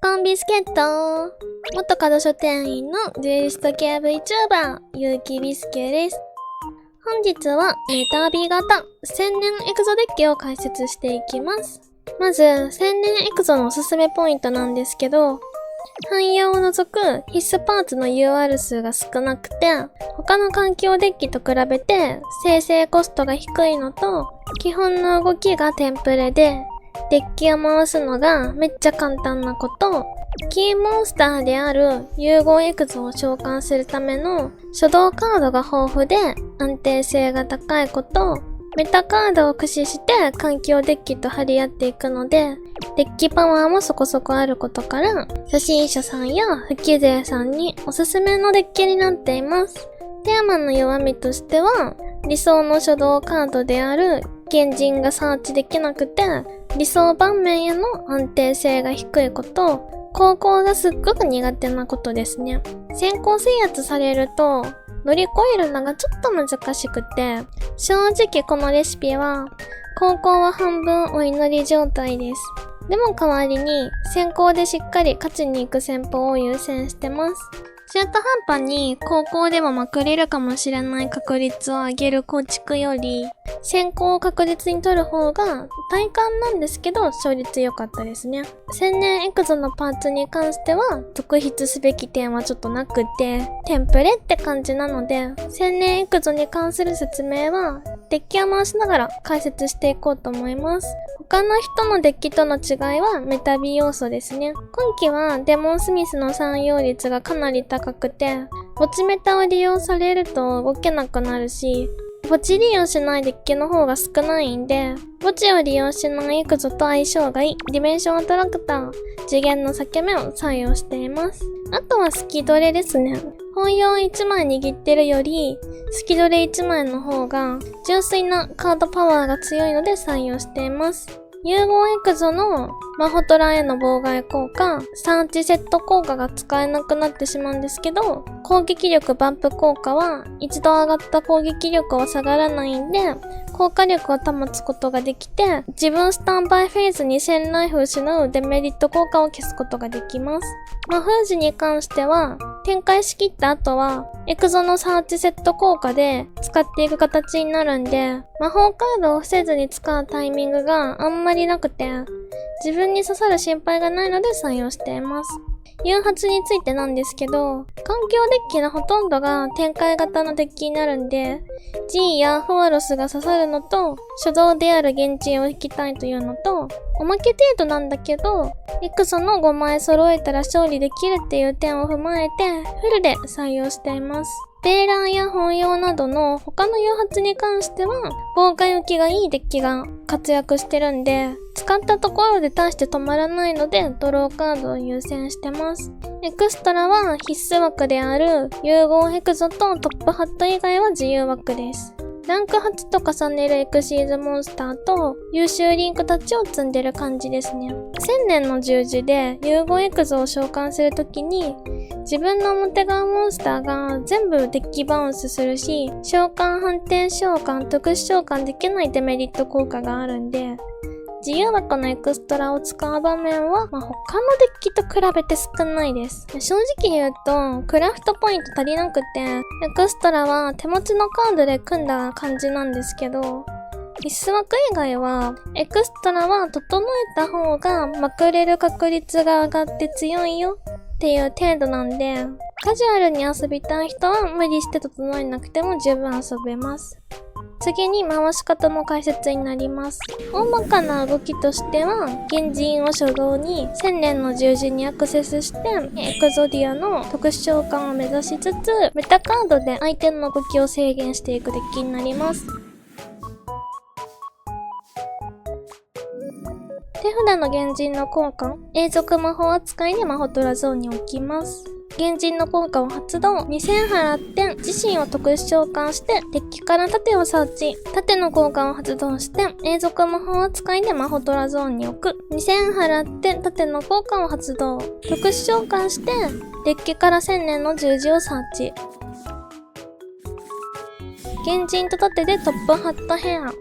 コンビスケット元角書店員のデュエリスト系 VTuber ゆうきビスケです。本日はメタビ型1000年エクゾデッキを解説していきます。まず1000年エクゾのおすすめポイントなんですけど、汎用を除く必須パーツの UR 数が少なくて、他の環境デッキと比べて生成コストが低いのと、基本の動きがテンプレで、デッキを回すのがめっちゃ簡単なこと、キーモンスターである融合エクゾを召喚するための初動カードが豊富で安定性が高いこと、メタカードを駆使して環境デッキと張り合っていくので、デッキパワーもそこそこあることから、初心者さんや不機勢さんにおすすめのデッキになっています。テーマの弱みとしては、理想の初動カードである原人がサーチできなくて、理想盤面への安定性が低いこと、航行がすっごく苦手なことですね。先行制圧されると、乗り越えるのがちょっと難しくて、正直このレシピは、航行は半分お祈り状態です。でも代わりに、先行でしっかり勝ちに行く戦法を優先してます。中途半端に航行でもまくれるかもしれない確率を上げる構築より、先行を確実に取る方が体感なんですけど勝率良かったですね。1000年エクゾのパーツに関しては特筆すべき点はちょっとなくて、テンプレって感じなので、1000年エクゾに関する説明はデッキを回しながら解説していこうと思います。他の人のデッキとの違いはメタビ要素ですね。今期はデモンスミスの採用率がかなり高くて、墓地メタを利用されると動けなくなるし、墓地利用しないデッキの方が少ないんで、墓地を利用しないエクゾと相性がいいディメンションアトラクター、次元の裂け目を採用しています。あとはスキドレですね。本用1枚握ってるより、スキドレ1枚の方が純粋なカードパワーが強いので採用しています。融合エクゾのマホトラへの妨害効果、サーチセット効果が使えなくなってしまうんですけど、攻撃力バンプ効果は一度上がった攻撃力は下がらないんで、効果力を保つことができて、自分スタンバイフェーズに1000ライフ失うデメリット効果を消すことができます。魔封じに関しては、展開しきった後は、エクゾのサーチセット効果で使っていく形になるんで、魔法カードを伏せずに使うタイミングがあんまりなくて、自分に刺さる心配がないので採用しています。誘発についてなんですけど、環境デッキのほとんどが展開型のデッキになるんで、G やフォアロスが刺さるのと、初動である現地を引きたいというのと、おまけ程度なんだけど、エクソの5枚揃えたら勝利できるっていう点を踏まえて、フルで採用しています。ベーラーや本用などの他の誘発に関しては、妨害受けがいいデッキが活躍してるんで、使ったところで大して止まらないので、ドローカードを優先してます。エクストラは必須枠である融合エクゾとトップハット以外は自由枠です。ランク8と重ねるエクシーズモンスターと優秀リンクたちを積んでる感じですね。1000年の十字で融合エクゾを召喚するときに、自分の表側モンスターが全部デッキバウンスするし、召喚、反転召喚、特殊召喚できないデメリット効果があるんで、自由枠のエクストラを使う場面は、他のデッキと比べて少ないです。正直言うと、クラフトポイント足りなくて、エクストラは手持ちのカードで組んだ感じなんですけど、必須枠以外は、エクストラは整えた方がまくれる確率が上がって強いよっていう程度なんで、カジュアルに遊びたい人は無理して整えなくても十分遊べます。次に回し方の解説になります。大まかな動きとしては、原人を初動に1000年の十字にアクセスして、エクゾディアの特殊召喚を目指しつつ、メタカードで相手の動きを制限していくデッキになります。手札の原人の効果、永続魔法扱いでマホトラゾーンに置きます。原人の効果を発動、2000払って自身を特殊召喚してデッキから盾をサーチ、盾の効果を発動して永続魔法扱いでマホトラゾーンに置く、2000払って盾の効果を発動、特殊召喚してデッキから1000年の十字をサーチ。原人と盾でトップハットヘア。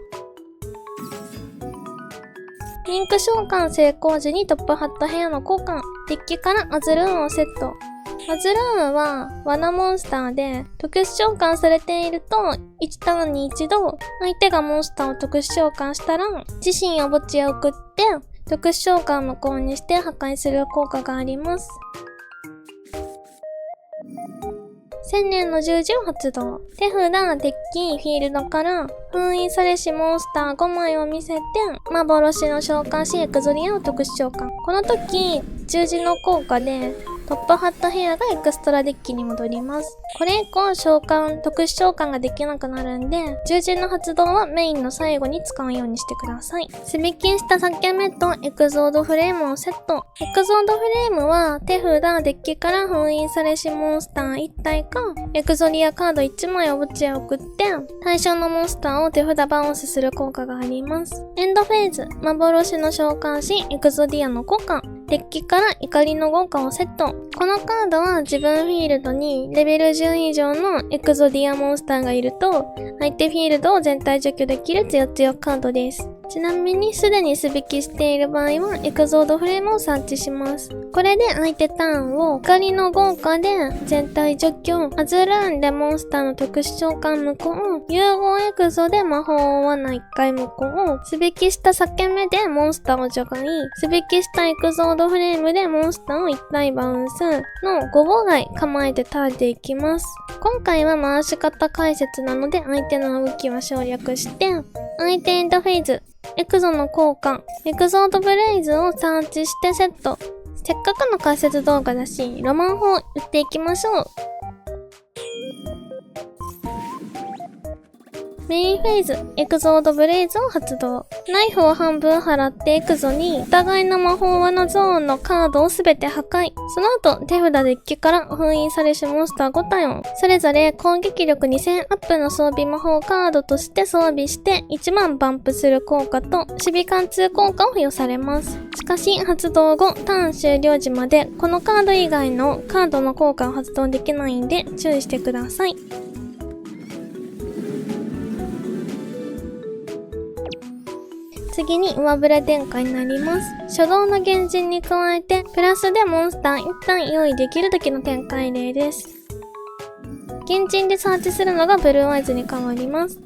リンク召喚成功時にトップハットヘアの交換。デッキからアズルーンをセット。アズルーンは罠モンスターで特殊召喚されていると1ターンに1度相手がモンスターを特殊召喚したら自身を墓地へ送って特殊召喚無効にして破壊する効果があります。1000年の十字を発動。手札、デッキ、フィールドから封印されしモンスター5枚を見せて幻の召喚士エクゾリアを特殊召喚。この時、十字の効果でトップハットヘアがエクストラデッキに戻ります。これ以降特殊召喚ができなくなるんで、十字の発動はメインの最後に使うようにしてください。すべきした裂け目とエクゾードフレームをセット。エクゾードフレームは手札、デッキから封印されしモンスター1体か、エクゾリアカード1枚を墓地へ送って、対象のモンスターを手札バウンスする効果があります。エンドフェーズ、幻の召喚士エクゾディアの交換。デッキから怒りの豪華をセット。このカードは自分フィールドにレベル10以上のエクゾディアモンスターがいると、相手フィールドを全体除去できる強強カードです。ちなみにすでに素引きしている場合はエクゾードフレームをサーチします。これで相手ターンを怒りの豪華で全体除去、アズルーンでモンスターの特殊召喚無効、融合エクゾで魔法を罠1回無効、素引きした裂け目でモンスターを除外、素引きしたエクゾードフレームでモンスターを1体バウンスの5妨害構えてターンでいきます。今回は回し方解説なので相手の動きは省略して、相手エンドフェーズ、エクゾの交換、エクゾードブレイズをサーチしてセット。せっかくの解説動画だし、ロマン砲打っていきましょう。メインフェーズ、エクゾードブレイズを発動。ナイフを半分払ってエクゾに、お互いの魔法罠ゾーンのカードをすべて破壊。その後、手札デッキから封印されしモンスター5体を、それぞれ攻撃力2000アップの装備魔法カードとして装備して1万バンプする効果と、守備貫通効果を付与されます。しかし、発動後、ターン終了時まで、このカード以外のカードの効果を発動できないんで、注意してください。次に上振れ展開になります。初動の原人に加えて、プラスでモンスター1体用意できる時の展開例です。原人でサーチするのがブルーアイズに変わります。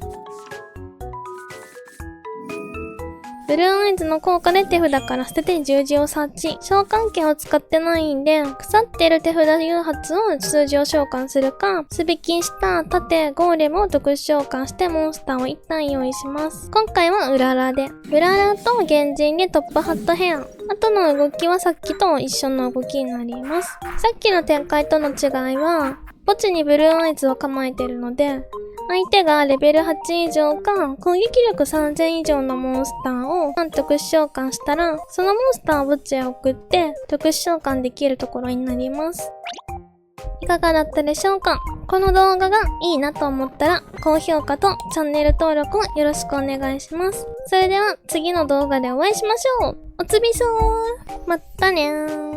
ブルーアイズの効果で手札から捨てて十字をサーチ。召喚剣を使ってないんで、腐っている手札誘発を数字を召喚するか、素引きした盾ゴーレムを特殊召喚してモンスターを1体用意します。今回はウララで。ウララと原人でトップハットヘア。後の動きはさっきと一緒の動きになります。さっきの展開との違いは、墓地にブルーアイズを構えてるので、相手がレベル8以上か攻撃力3000以上のモンスターを特殊召喚したら、そのモンスターを墓地へ送って特殊召喚できるところになります。いかがだったでしょうか？この動画がいいなと思ったら高評価とチャンネル登録をよろしくお願いします。それでは次の動画でお会いしましょう。おつびそう。まったねー。